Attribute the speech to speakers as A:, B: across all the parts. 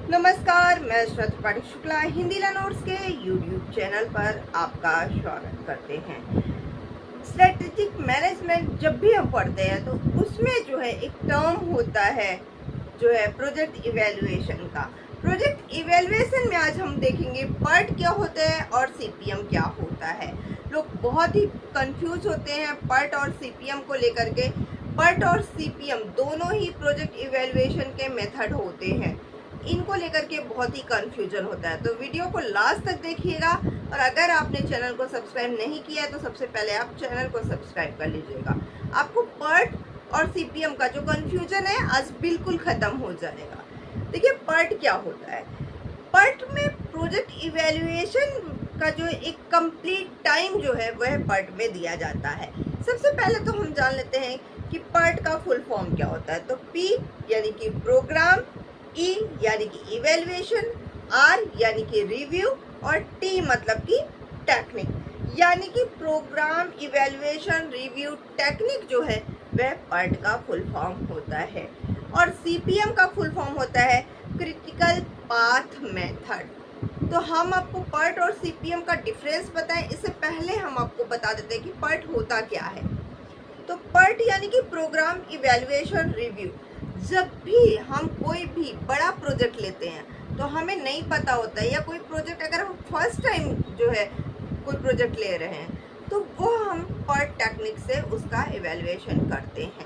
A: नमस्कार, मैं श्रद्धा पाठक शुक्ला हिंदी लर्नर्स के यूट्यूब चैनल पर आपका स्वागत करते हैं। स्ट्रेटेजिक मैनेजमेंट जब भी हम पढ़ते हैं तो उसमें जो है एक टर्म होता है जो है प्रोजेक्ट इवैल्यूएशन का। प्रोजेक्ट इवैल्यूएशन में आज हम देखेंगे पर्ट क्या होता है और सीपीएम क्या होता है। लोग बहुत ही कंफ्यूज होते हैं पर्ट और सीपीएम को लेकर के। पर्ट और सीपीएम दोनों ही प्रोजेक्ट इवैल्यूएशन के मेथड होते हैं, इनको लेकर के बहुत ही कंफ्यूजन होता है। तो वीडियो को लास्ट तक देखिएगा और अगर आपने चैनल को सब्सक्राइब नहीं किया है तो सबसे पहले आप चैनल को सब्सक्राइब कर लीजिएगा। आपको पर्ट और सीपीएम का जो कंफ्यूजन है आज बिल्कुल खत्म हो जाएगा। देखिए पर्ट क्या होता है। पर्ट में प्रोजेक्ट इवैल्यूएशन का जो एक कंप्लीट टाइम जो है वह पर्ट में दिया जाता है। सबसे पहले तो हम जान लेते हैं कि पर्ट का फुल फॉर्म क्या होता है। तो पी यानी कि प्रोग्राम, ई यानी कि इवैल्यूएशन, आर यानी कि रिव्यू और टी मतलब कि टेक्निक, यानी कि प्रोग्राम, इवैल्यूएशन, रिव्यू, टेक्निक जो है वह पर्ट का फुल फॉर्म होता है। और सीपीएम का फुल फॉर्म होता है क्रिटिकल पाथ मेथड। तो हम आपको पर्ट और सीपीएम का डिफरेंस बताएं इससे पहले हम आपको बता देते हैं कि पर्ट होता क्या है। तो पर्ट यानी कि प्रोग्राम, इवैल्यूएशन, रिव्यू। जब भी हम कोई भी बड़ा प्रोजेक्ट लेते हैं तो हमें नहीं पता होता है, या कोई प्रोजेक्ट अगर हम फर्स्ट टाइम जो है कोई प्रोजेक्ट ले रहे हैं तो वो हम पर्ट टेक्निक से उसका इवैल्यूएशन करते हैं।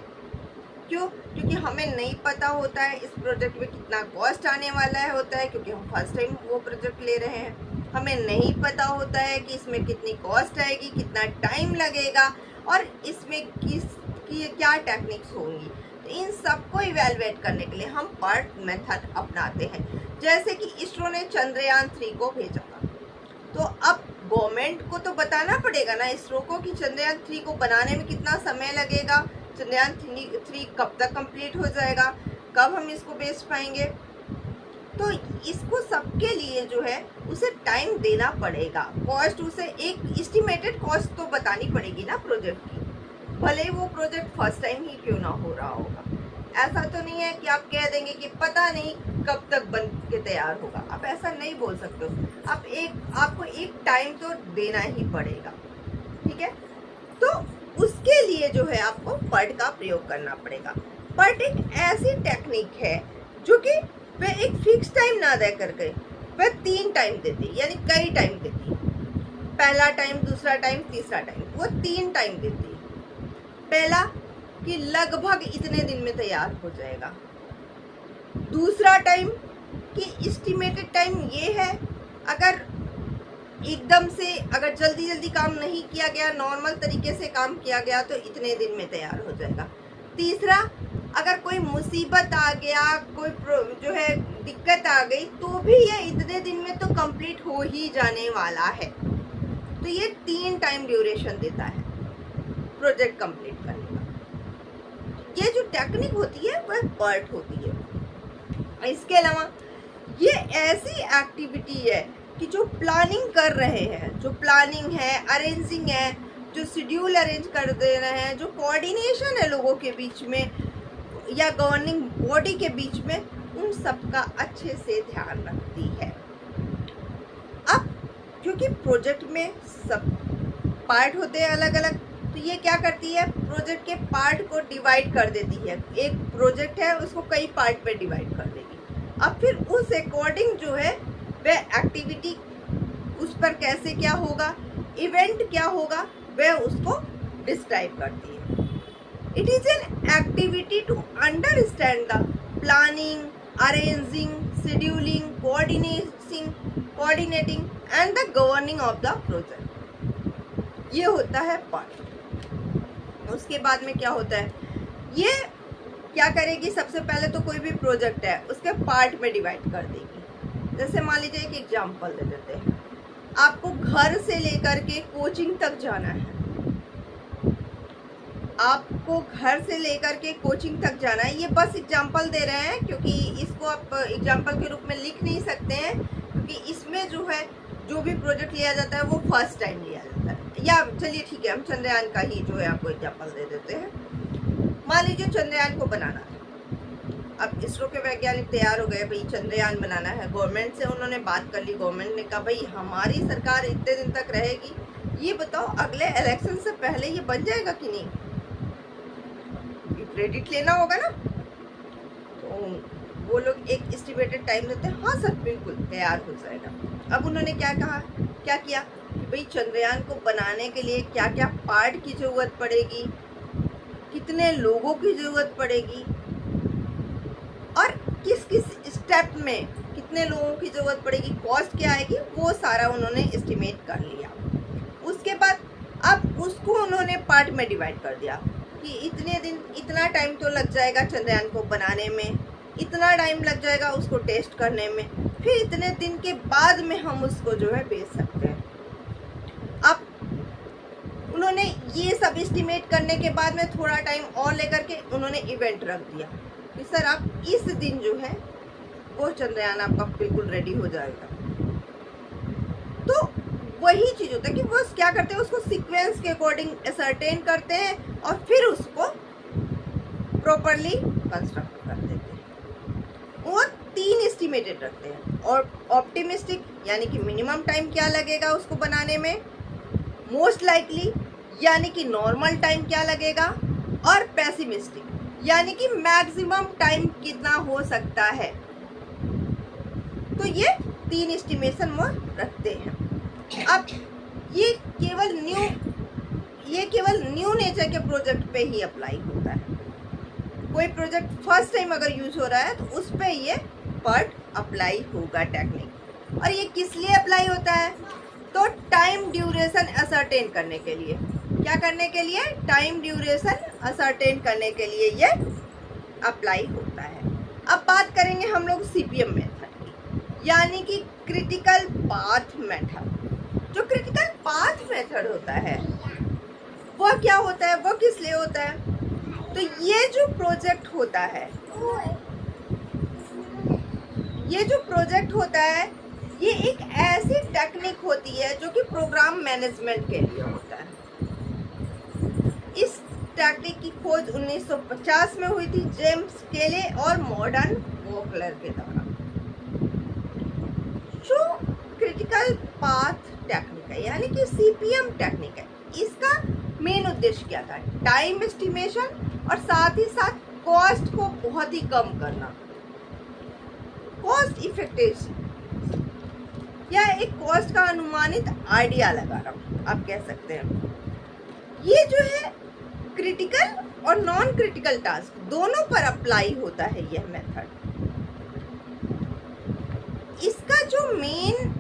A: क्यों? क्योंकि हमें नहीं पता होता है इस प्रोजेक्ट में कितना कॉस्ट आने वाला है होता है, क्योंकि हम फर्स्ट टाइम वो प्रोजेक्ट ले रहे हैं। हमें नहीं पता होता है कि इसमें कितनी कॉस्ट आएगी, कितना टाइम लगेगा और इसमें क्या टेक्निक्स होंगी। तो इन सबको इवैल्यूएट करने के लिए हम पर्ट मेथड अपनाते हैं। जैसे कि इसरो ने चंद्रयान 3 को भेजा था, तो अब गवर्नमेंट को तो बताना पड़ेगा ना इसरो को कि चंद्रयान 3 को बनाने में कितना समय लगेगा, चंद्रयान 3 कब तक कंप्लीट हो जाएगा, कब हम इसको बेच पाएंगे। तो इसको सबके लिए जो है उसे टाइम देना पड़ेगा। कॉस्ट उसे एक एस्टिमेटेड कॉस्ट तो बतानी पड़ेगी ना प्रोजेक्ट की, भले ही वो प्रोजेक्ट फर्स्ट टाइम ही क्यों ना हो रहा होगा। ऐसा तो नहीं है कि आप कह देंगे कि पता नहीं कब तक बन के तैयार होगा। आप ऐसा नहीं बोल सकते हो। आपको एक टाइम तो देना ही पड़ेगा, ठीक है। तो उसके लिए जो है आपको पर्ट का प्रयोग करना पड़ेगा। पर्ट एक ऐसी टेक्निक है जो कि वह एक फिक्स टाइम ना दे करके वह 3 टाइम देती, यानी कई टाइम देती। पहला टाइम, दूसरा टाइम, तीसरा टाइम, वो 3 टाइम देती। पहला कि लगभग इतने दिन में तैयार हो जाएगा। दूसरा टाइम कि एस्टिमेटेड टाइम ये है, अगर एकदम से अगर जल्दी जल्दी काम नहीं किया गया, नॉर्मल तरीके से काम किया गया तो इतने दिन में तैयार हो जाएगा। तीसरा, अगर कोई मुसीबत आ गया, कोई जो है दिक्कत आ गई तो भी ये इतने दिन में तो कंप्लीट हो ही जाने वाला है। तो ये 3 टाइम ड्यूरेशन देता है प्रोजेक्ट कंप्लीट करने का। ये जो टेक्निक होती है वह पर्ट होती है। इसके अलावा ये ऐसी एक्टिविटी है कि जो प्लानिंग कर रहे हैं, जो प्लानिंग है, अरेंजिंग है, जो शेड्यूल अरेंज कर दे रहे हैं, जो कोऑर्डिनेशन है लोगों के बीच में या गवर्निंग बॉडी के बीच में, उन सब का अच्छे से ध्यान रखती है। अब क्योंकि प्रोजेक्ट में सब पार्ट होते हैं अलग अलग, तो ये क्या करती है, प्रोजेक्ट के पार्ट को डिवाइड कर देती है। एक प्रोजेक्ट है उसको कई पार्ट में डिवाइड कर देगी। अब फिर उस अकॉर्डिंग जो है वह एक्टिविटी उस पर कैसे क्या होगा, इवेंट क्या होगा, वह उसको डिस्क्राइब करती है। It is an activity to understand the planning, arranging, scheduling, coordinating and the governing of the project. ये होता है पार्ट। उसके बाद में क्या होता है, ये क्या करेगी, सबसे पहले तो कोई भी प्रोजेक्ट है उसके पार्ट में डिवाइड कर देगी। जैसे मान लीजिए एक एग्जांपल दे देते हैं, आपको घर से लेकर के कोचिंग तक जाना है। आपको घर से लेकर के कोचिंग तक जाना है। ये बस एग्जांपल दे रहे हैं क्योंकि इसको आप एग्जांपल के रूप में लिख नहीं सकते हैं, क्योंकि इसमें जो है जो भी प्रोजेक्ट लिया जाता है वो फर्स्ट टाइम लिया जाता है। या चलिए ठीक है, हम चंद्रयान का ही जो है आपको एग्जांपल दे देते हैं। मान लीजिए चंद्रयान को बनाना था, अब इसरो के वैज्ञानिक तैयार हो गए, भाई चंद्रयान बनाना है। गवर्नमेंट से उन्होंने बात कर ली, गवर्नमेंट ने कहा भाई हमारी सरकार इतने दिन तक रहेगी, ये बताओ अगले इलेक्शन से पहले ये बन जाएगा कि नहीं, क्रेडिट लेना होगा ना। तो वो लोग एक एस्टिमेटेड टाइम देते हैं, हाँ सर बिल्कुल तैयार हो जाएगा। अब उन्होंने क्या कहा, क्या किया कि भाई चंद्रयान को बनाने के लिए क्या क्या पार्ट की ज़रूरत पड़ेगी, कितने लोगों की ज़रूरत पड़ेगी और किस किस स्टेप में कितने लोगों की ज़रूरत पड़ेगी, कॉस्ट क्या आएगी, वो सारा उन्होंने एस्टिमेट कर लिया। उसके बाद अब उसको उन्होंने पार्ट में डिवाइड कर दिया कि इतने दिन इतना टाइम तो लग जाएगा चंद्रयान को बनाने में, इतना टाइम लग जाएगा उसको टेस्ट करने में, फिर इतने दिन के बाद में हम उसको जो है भेज सकते हैं। अब उन्होंने ये सब एस्टिमेट करने के बाद में थोड़ा टाइम और लेकर के उन्होंने इवेंट रख दिया कि सर आप इस दिन जो है वो चंद्रयान आपका बिल्कुल रेडी हो जाएगा। तो वही चीज़ होता है कि वो क्या करते हैं, उसको सीक्वेंस के अकॉर्डिंग असर्टेन करते हैं और फिर उसको प्रॉपरली कंस्ट्रक्ट कर देते हैं। वो 3 एस्टिमेटेड रखते हैं, और ऑप्टिमिस्टिक यानी कि मिनिमम टाइम क्या लगेगा उसको बनाने में, मोस्ट लाइकली यानी कि नॉर्मल टाइम क्या लगेगा, और पेसिमिस्टिक यानी कि मैक्सिमम टाइम कितना हो सकता है। तो ये 3 एस्टिमेशन वो रखते हैं। अब ये केवल न्यू नेचर के प्रोजेक्ट पे ही अप्लाई होता है। कोई प्रोजेक्ट फर्स्ट टाइम अगर यूज हो रहा है तो उस पे ये पर्ट अप्लाई होगा टेक्निक। और ये किस लिए अप्लाई होता है, तो टाइम ड्यूरेशन असर्टेन करने के लिए। क्या करने के लिए, टाइम ड्यूरेशन असर्टेन करने के लिए ये अप्लाई होता है। अब बात करेंगे हम लोग सीपीएम मेथड की, यानी कि क्रिटिकल पाथ मेथड। जो क्रिटिकल पाथ मेथड होता है वह क्या होता है, वह किस लिए होता है, तो ये जो प्रोजेक्ट होता है, ये एक ऐसी टेक्निक होती है जो कि प्रोग्राम मैनेजमेंट के लिए होता है। इस टेक्निक की खोज 1950 में हुई थी जेम्स केले और मॉडर्न वोकलर के द्वारा। जो क्रिटिकल पाथ टेक्निक है यानी कि सीपीएम टेक्निक है, इसका मेन उद्देश्य क्या था, टाइम एस्टिमेशन और साथ ही साथ कॉस्ट को बहुत ही कम करना, कॉस्ट इफेक्टिव या एक कॉस्ट का अनुमानित आइडिया लगाना आप कह सकते हैं। ये जो है क्रिटिकल और नॉन क्रिटिकल टास्क दोनों पर अप्लाई होता है यह मेथड। इसका जो मेन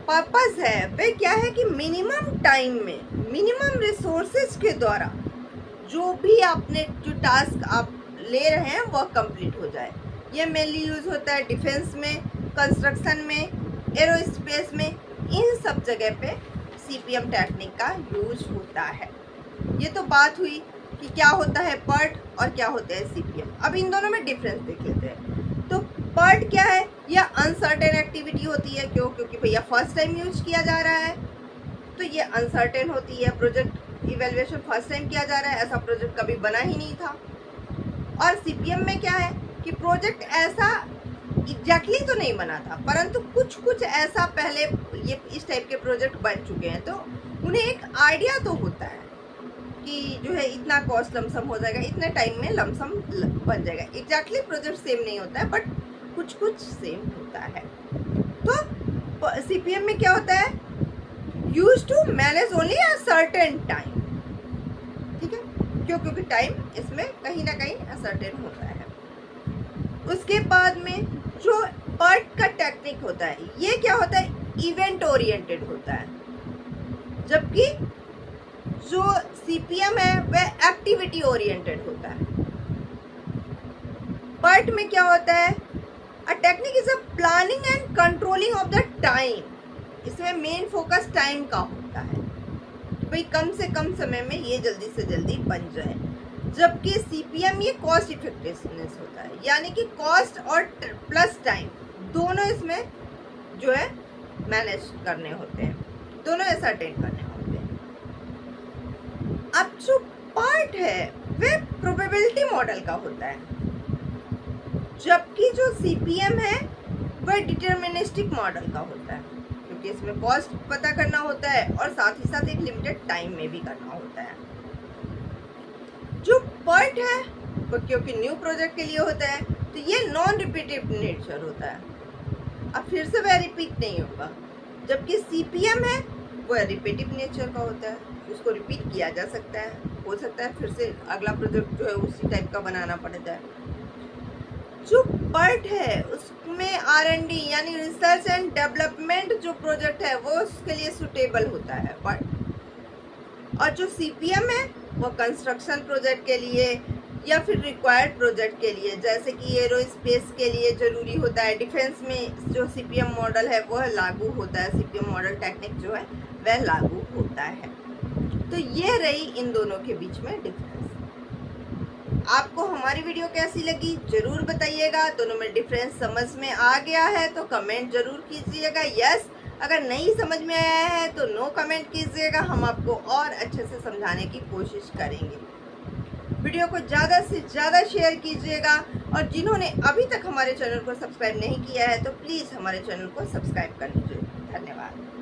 A: पर्पस है वह क्या है कि मिनिमम टाइम में मिनिमम रिसोर्सेज के द्वारा जो भी आपने जो टास्क आप ले रहे हैं वह कंप्लीट हो जाए। यह मेनली यूज होता है डिफेंस में, कंस्ट्रक्शन में, एरोस्पेस में, इन सब जगह पे सीपीएम टेक्निक का यूज होता है। ये तो बात हुई कि क्या होता है पर्ट और क्या होता है सीपीएम। अब इन दोनों में डिफरेंस देख लेते हैं। तो पर्ट क्या है, यह अनसर्टेन एक्टिविटी होती है। क्योंकि भैया फर्स्ट टाइम यूज किया जा रहा है तो ये अनसर्टेन होती है। प्रोजेक्ट इवेल्युएशन फर्स्ट टाइम किया जा रहा है, ऐसा प्रोजेक्ट कभी बना ही नहीं था। और सीपीएम में क्या है कि प्रोजेक्ट ऐसा एग्जैक्टली तो नहीं बना था, परंतु कुछ ऐसा पहले ये इस टाइप के प्रोजेक्ट बन चुके हैं, तो उन्हें एक आइडिया तो होता है कि जो है इतना कॉस्ट लमसम हो जाएगा, इतने टाइम में लमसम बन जाएगा। एग्जैक्टली प्रोजेक्ट सेम नहीं होता है, बट कुछ सेम होता है। तो सीपीएम में क्या होता है, use to manage only a certain time, ठीक है, क्योंकि टाइम इसमें कहीं ना कहीं असर्टेन होता है। उसके बाद में जो पर्ट का टेक्निक होता है ये क्या होता है, इवेंट ओरिएंटेड होता है, जबकि जो सीपीएम है वह एक्टिविटी ओरिएंटेड होता है। पर्ट में क्या होता है, a technique is a planning and controlling of the time. इसमें मेन फोकस टाइम का होता है, भाई कम से कम समय में ये जल्दी से जल्दी बन जाए। जबकि सीपीएम ये कॉस्ट इफेक्टिवनेस होता है, यानी कि कॉस्ट और प्लस टाइम दोनों इसमें जो है मैनेज करने होते हैं, दोनों असर्टेन करने होते हैं। अब जो पार्ट है वह प्रोबेबिलिटी मॉडल का होता है। जबकि जो सीपीएम है वह डिटर्मिनिस्टिक मॉडल का होता है, क्योंकि इसमें कॉस्ट पता करना होता है और साथ ही साथ एक लिमिटेड टाइम में भी करना होता है। जो PERT है वो क्योंकि न्यू प्रोजेक्ट के लिए होता है, तो ये नॉन रिपीटिव नेचर होता है, अब फिर से वह रिपीट नहीं होगा। जबकि सीपीएम है वह रिपीटिव नेचर का होता है, उसको रिपीट किया जा सकता है, हो सकता है फिर से अगला प्रोजेक्ट जो है उसी टाइप का बनाना पड़ता है। जो PERT है उसमें R&D यानी रिसर्च एंड डेवलपमेंट जो प्रोजेक्ट है वो उसके लिए सुटेबल होता है PERT। और जो सीपीएम है वो कंस्ट्रक्शन प्रोजेक्ट के लिए या फिर रिक्वायर्ड प्रोजेक्ट के लिए, जैसे कि एरोस्पेस के लिए ज़रूरी होता है। डिफेंस में जो सीपीएम मॉडल है वह लागू होता है, सीपीएम मॉडल टेक्निक जो है वह लागू होता है। तो ये रही इन दोनों के बीच में डिफरेंस। आपको हमारी वीडियो कैसी लगी ज़रूर बताइएगा। दोनों में डिफरेंस समझ में आ गया है तो कमेंट ज़रूर कीजिएगा यस, अगर नहीं समझ में आया है तो नो कमेंट कीजिएगा, हम आपको और अच्छे से समझाने की कोशिश करेंगे। वीडियो को ज़्यादा से ज़्यादा शेयर कीजिएगा और जिन्होंने अभी तक हमारे चैनल को सब्सक्राइब नहीं किया है तो प्लीज़ हमारे चैनल को सब्सक्राइब कर लीजिए। धन्यवाद।